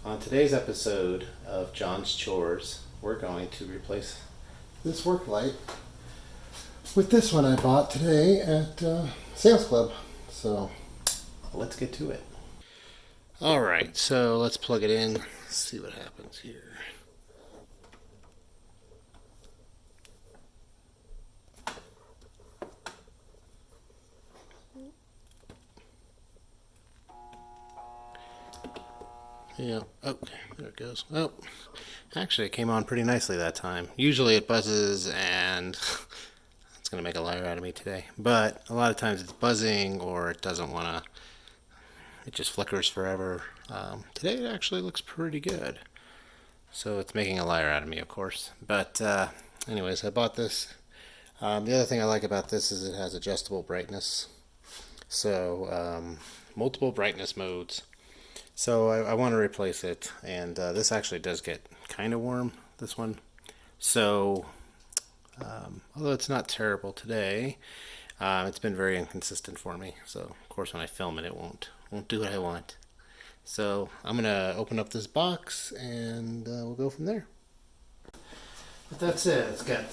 On today's episode of John's Chores, we're going to replace this work light with this one I bought today at Sam's Club. So let's get to it. Alright, so let's plug it in, see what happens here. Yeah, oh, there it goes. Oh, actually it came on pretty nicely that time. Usually it buzzes and it's going to make a liar out of me today. But a lot of times it's buzzing or it doesn't want to, it just flickers forever. Today it actually looks pretty good. So it's making a liar out of me, of course. But anyways, I bought this. The other thing I like about this is it has adjustable brightness. So multiple brightness modes. So I want to replace it, and this actually does get kind of warm, this one. So, although it's not terrible today, it's been very inconsistent for me. So, of course, when I film it, it won't do what I want. So, I'm going to open up this box, and we'll go from there. But that's it. It's got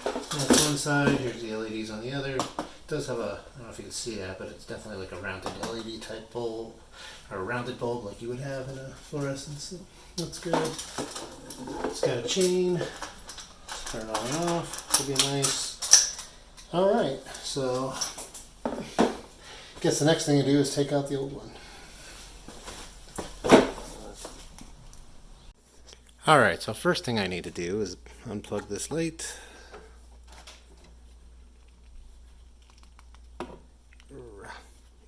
that's one side, here's the LEDs on the other. It does have a, I don't know if you can see that, but it's definitely like a rounded LED type bulb, or a rounded bulb like you would have in a fluorescent. So that's good. It's got a chain. Turn it on and off. Should be nice. Alright, so I guess the next thing to do is take out the old one. Alright, so first thing I need to do is unplug this light.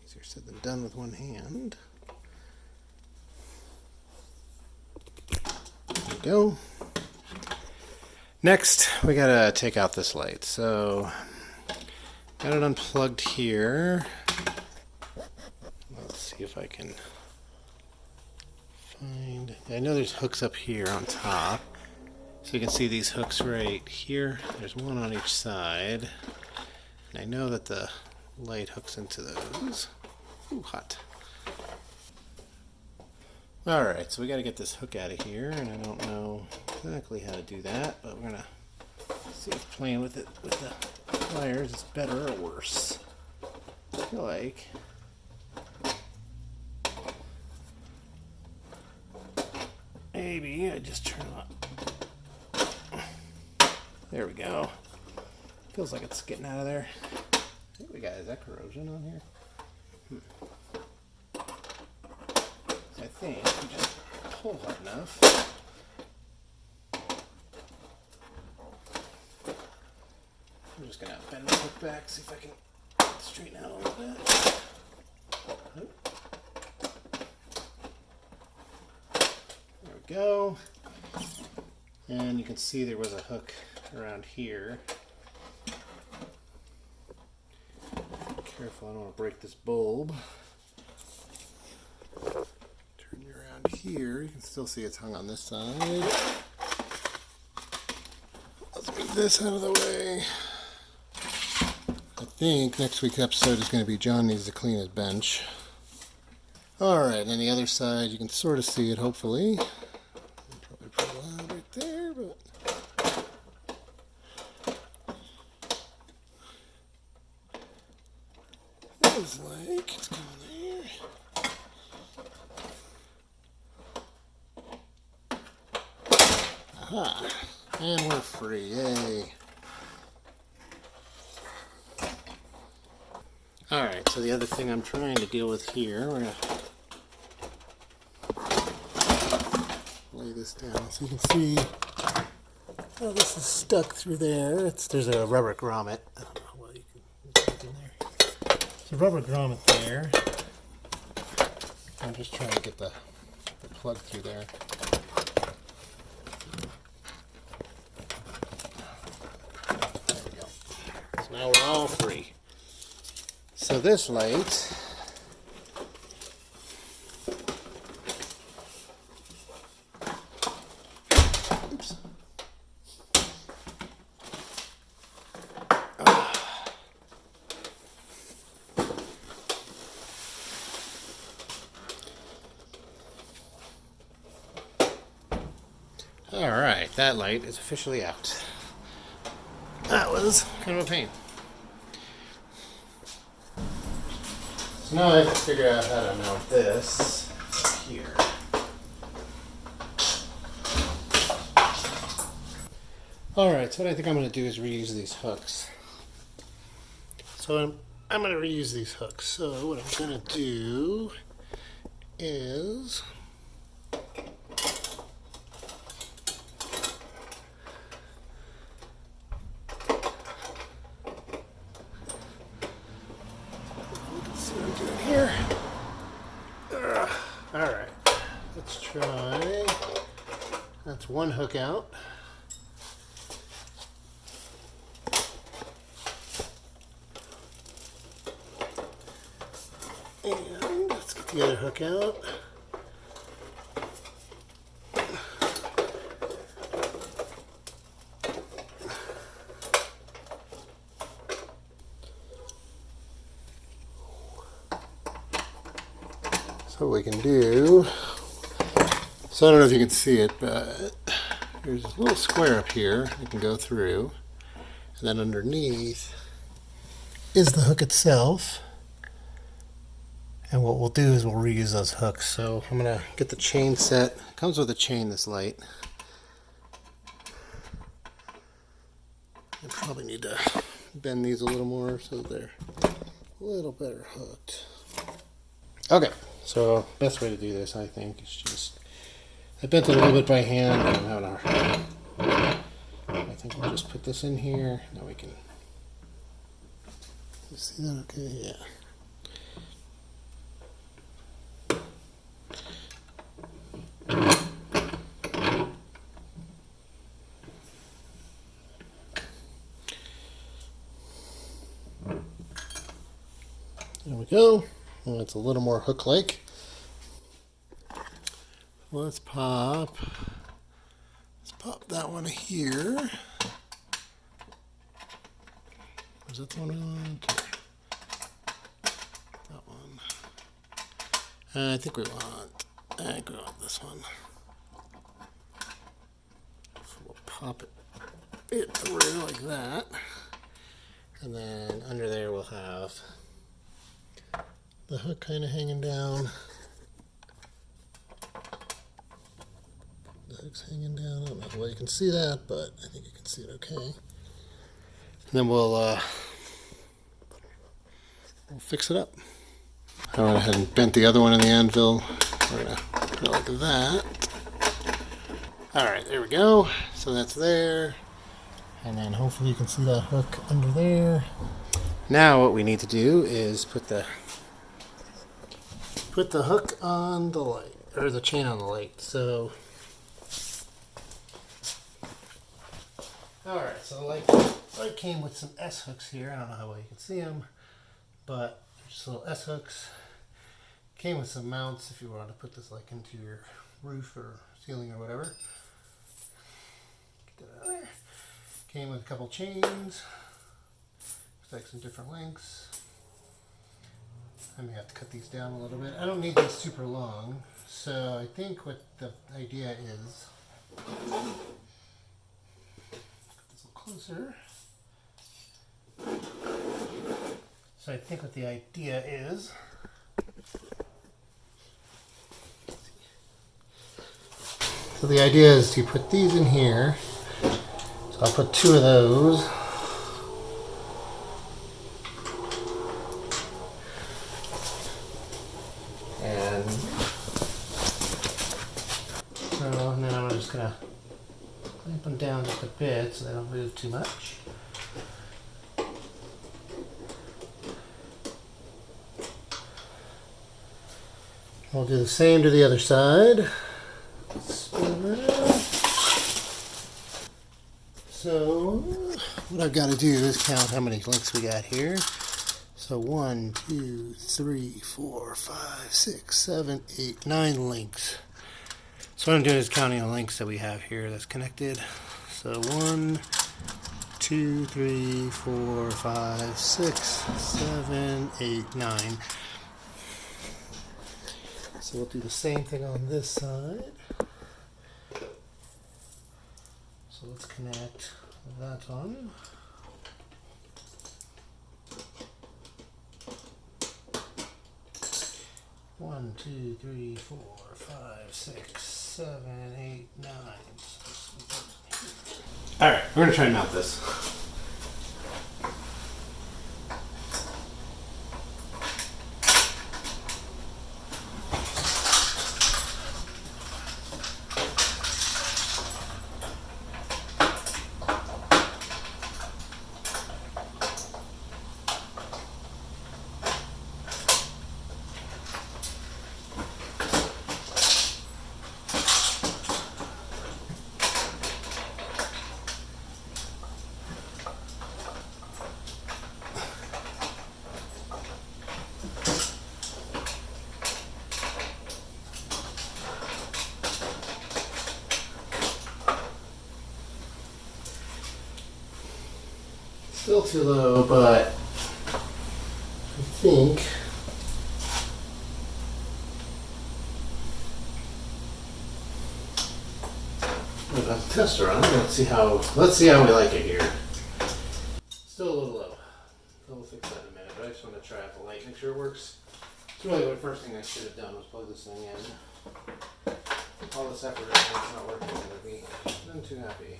Easier said than done with one hand. There we go. Next, we gotta take out this light. So, got it unplugged here. Let's see if I can find. I know there's hooks up here on top. So you can see these hooks right here. There's one on each side. And I know that the light hooks into those. Ooh, hot. Alright, so we got to get this hook out of here, and I don't know exactly how to do that, but we're going to see if playing with it with the pliers is better or worse. I feel like maybe I just turn it on. There we go. Feels like it's getting out of there. What we got? Is that corrosion on here? I think we just pull hard enough. I'm just gonna bend the hook back, see if I can straighten out a little bit. There we go. And you can see there was a hook around here. Careful, I don't want to break this bulb. Turn you around here. You can still see it's hung on this side. Let's move this out of the way. I think next week's episode is going to be John needs to clean his bench. Alright, and the other side, you can sort of see it, hopefully. Probably pretty loud right there, but feels like it's going there. Aha! And we're free, yay! Alright, so the other thing I'm trying to deal with here, we're going to lay this down so you can see how this is stuck through there. There's a rubber grommet. I don't know what you can put in there. There's a rubber grommet there. I'm just trying to get the plug through there. There we go. So now we're all free. So this light Alright, that light is officially out. That was kind of a pain. So now I have to figure out how to mount this here. Alright, so what I think I'm going to do is reuse these hooks. So I'm going to reuse these hooks. So what I'm going to do is here. Alright, let's try. That's one hook out. And let's get the other hook out. So what we can do, so I don't know if you can see it, but there's a little square up here you can go through, and then underneath is the hook itself. And what we'll do is we'll reuse those hooks. So I'm gonna get the chain set. It comes with a chain, this light. I probably need to bend these a little more so they're a little better hooked. Okay, so best way to do this, I think, is just, I bent it a little bit by hand, and I'm having a hard time. I think we'll just put this in here. Now we can, you see that okay? Yeah. There we go. Well, it's a little more hook-like. Let's pop that one here. Is that the one I want? That one. I think we want this one. So we'll pop it through like that. And then under there we'll have the hook kind of hanging down. The hook's hanging down. I don't know how well you can see that, but I think you can see it okay. And then we'll fix it up. I went ahead and bent the other one in the anvil. We're gonna put it like that. Alright, there we go. So that's there. And then hopefully you can see that hook under there. Now what we need to do is put the hook on the light, or the chain on the light. So, alright, so the light came with some S hooks here. I don't know how well you can see them, but just little S hooks. Came with some mounts if you want to put this like into your roof or ceiling or whatever. Get that out of there. Came with a couple chains. Looks like some different lengths. I may have to cut these down a little bit. I don't need these super long, so I think what the idea is, put this a little closer. So I think what the idea is, to put these in here. So I'll put two of those. And then I'm just gonna clamp them down just a bit so they don't move too much. We'll do the same to the other side. Spin around. So what I've got to do is count how many links we got here. So 1, 2, 3, 4, 5, 6, 7, 8, 9 links. So what I'm doing is counting the links that we have here that's connected. So 1, 2, 3, 4, 5, 6, 7, 8, 9. So we'll do the same thing on this side. So let's connect that on. One, two, three, 4, 5, 6, 7, 8, 9. Alright, we're going to try and mount this. Still too low, but I think I'm gonna test around. Let's see how we like it here. Still a little low. We'll fix that in a minute, but I just want to try out the light, make sure it works. It's really the first thing I should have done was plug this thing in. All this effort and it's not working. I'm too happy.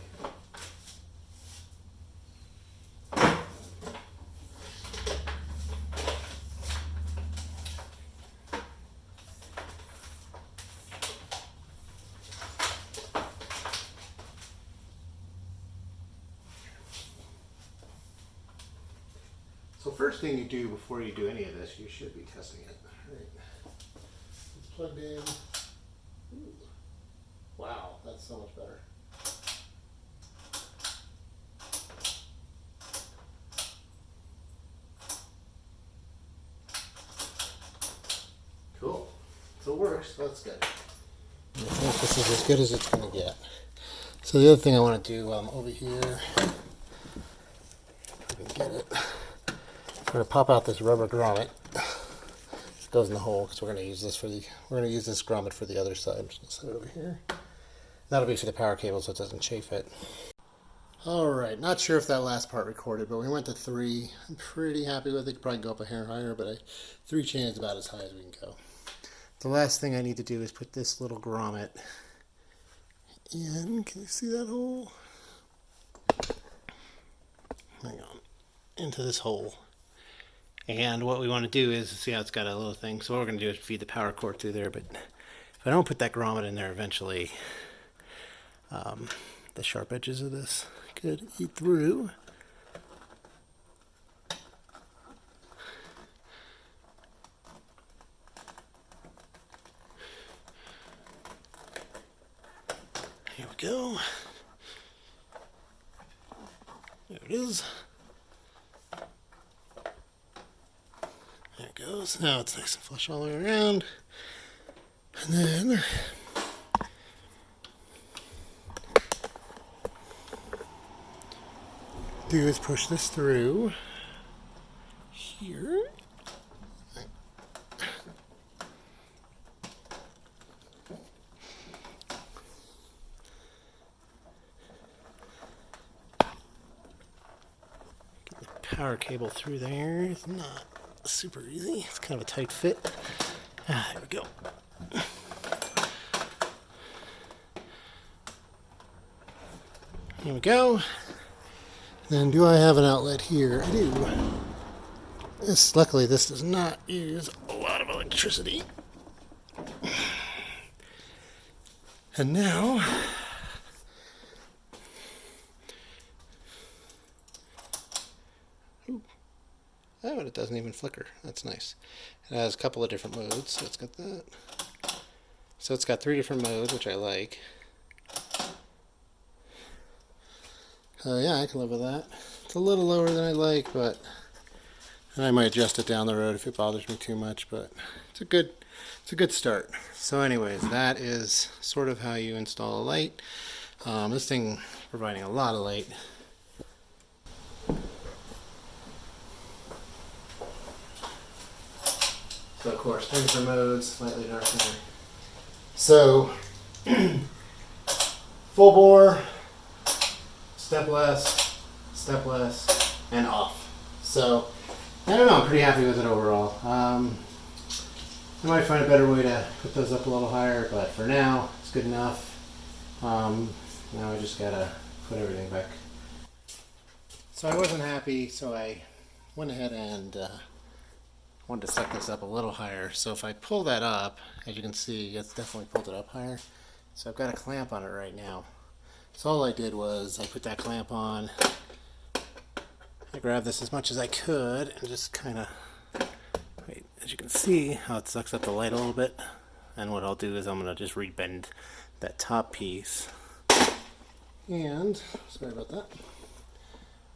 So first thing you do before you do any of this, you should be testing it. Right. It's plugged in. Ooh. Wow, that's so much better. Cool. So it works. That's good. I think this is as good as it's going to get. So the other thing I want to do over here, if I can get it. I'm going to pop out this rubber grommet. It goes in the hole because we're going to use this grommet for the other side. I'm just going to set it over here. That'll be for the power cable so it doesn't chafe it. Alright, not sure if that last part recorded, but we went to 3. I'm pretty happy with it. Could probably go up a hair higher, but 3 chains is about as high as we can go. The last thing I need to do is put this little grommet in. Can you see that hole? Hang on. Into this hole. And what we want to do is, see how it's got a little thing. So what we're going to do is feed the power cord through there. But if I don't put that grommet in there eventually, the sharp edges of this could eat through. Here we go. There it is. There it goes. Now it's nice and flush all the way around. And then do is push this through here. Get the power cable through there. It's not super easy. It's kind of a tight fit. There we go. Here we go. Then do I have an outlet here? I do. Luckily this does not use a lot of electricity. And now oh, and it doesn't even flicker. That's nice. It has a couple of different modes. So it's got that. So it's got 3 different modes, which I like. Yeah, I can live with that. It's a little lower than I like, but and I might adjust it down the road if it bothers me too much, but it's a good start. So anyways, that is sort of how you install a light. This thing is providing a lot of light. So of course, 3 different modes, slightly darker. So full bore, step less, and off. So, I don't know, I'm pretty happy with it overall. I might find a better way to put those up a little higher, but for now, it's good enough. Now I just gotta put everything back. So I wasn't happy, so I went ahead and wanted to set this up a little higher. So if I pull that up, as you can see, it's definitely pulled it up higher. So I've got a clamp on it right now. So all I did was I put that clamp on. I grabbed this as much as I could and just kind of, wait, as you can see how it sucks up the light a little bit. And what I'll do is I'm going to just rebend that top piece. And, sorry about that.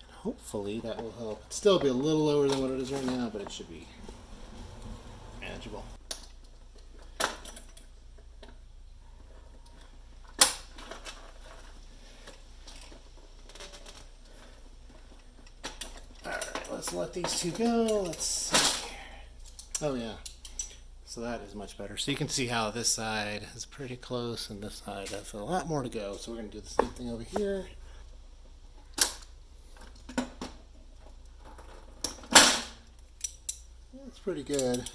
Hopefully that will help. It'll still be a little lower than what it is right now, but it should be manageable. Alright, let's let these two go. Let's see here. Oh yeah. So that is much better. So you can see how this side is pretty close and this side has a lot more to go. So we're going to do the same thing over here. That's pretty good.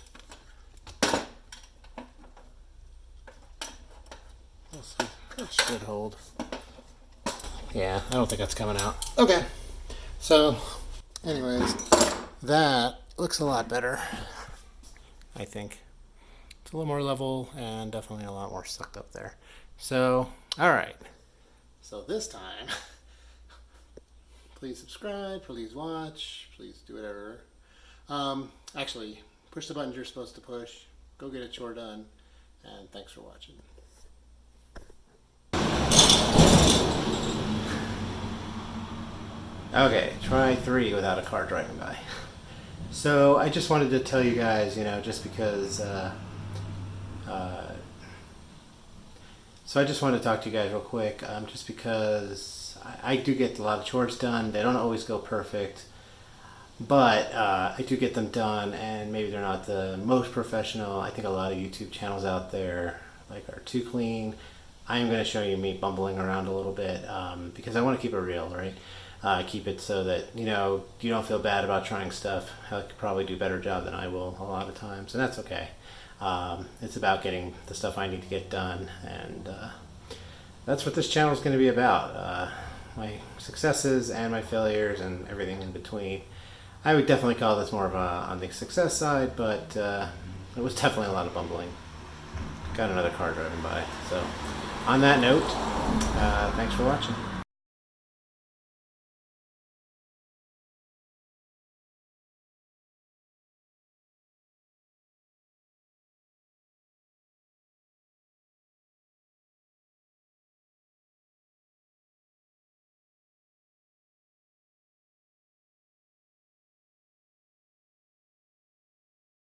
That should hold. Yeah, I don't think that's coming out. Okay. So, anyways, that looks a lot better, I think. It's a little more level and definitely a lot more sucked up there. So, alright. So this time, please subscribe, please watch, please do whatever. Actually, push the buttons you're supposed to push. Go get a chore done. And thanks for watching. Okay, try 3 without a car driving by. So I just wanted to tell you guys, just because, so I just wanted to talk to you guys real quick, just because I do get a lot of chores done. They don't always go perfect, but I do get them done, and maybe they're not the most professional. I think a lot of YouTube channels out there are too clean. I am going to show you me bumbling around a little bit, because I want to keep it real, right? Keep it so that, you don't feel bad about trying stuff. I could probably do a better job than I will a lot of times, and that's okay. It's about getting the stuff I need to get done, and that's what this channel is going to be about. My successes and my failures and everything in between. I would definitely call this more of on the success side, but it was definitely a lot of bumbling. Got another car driving by. So on that note, thanks for watching.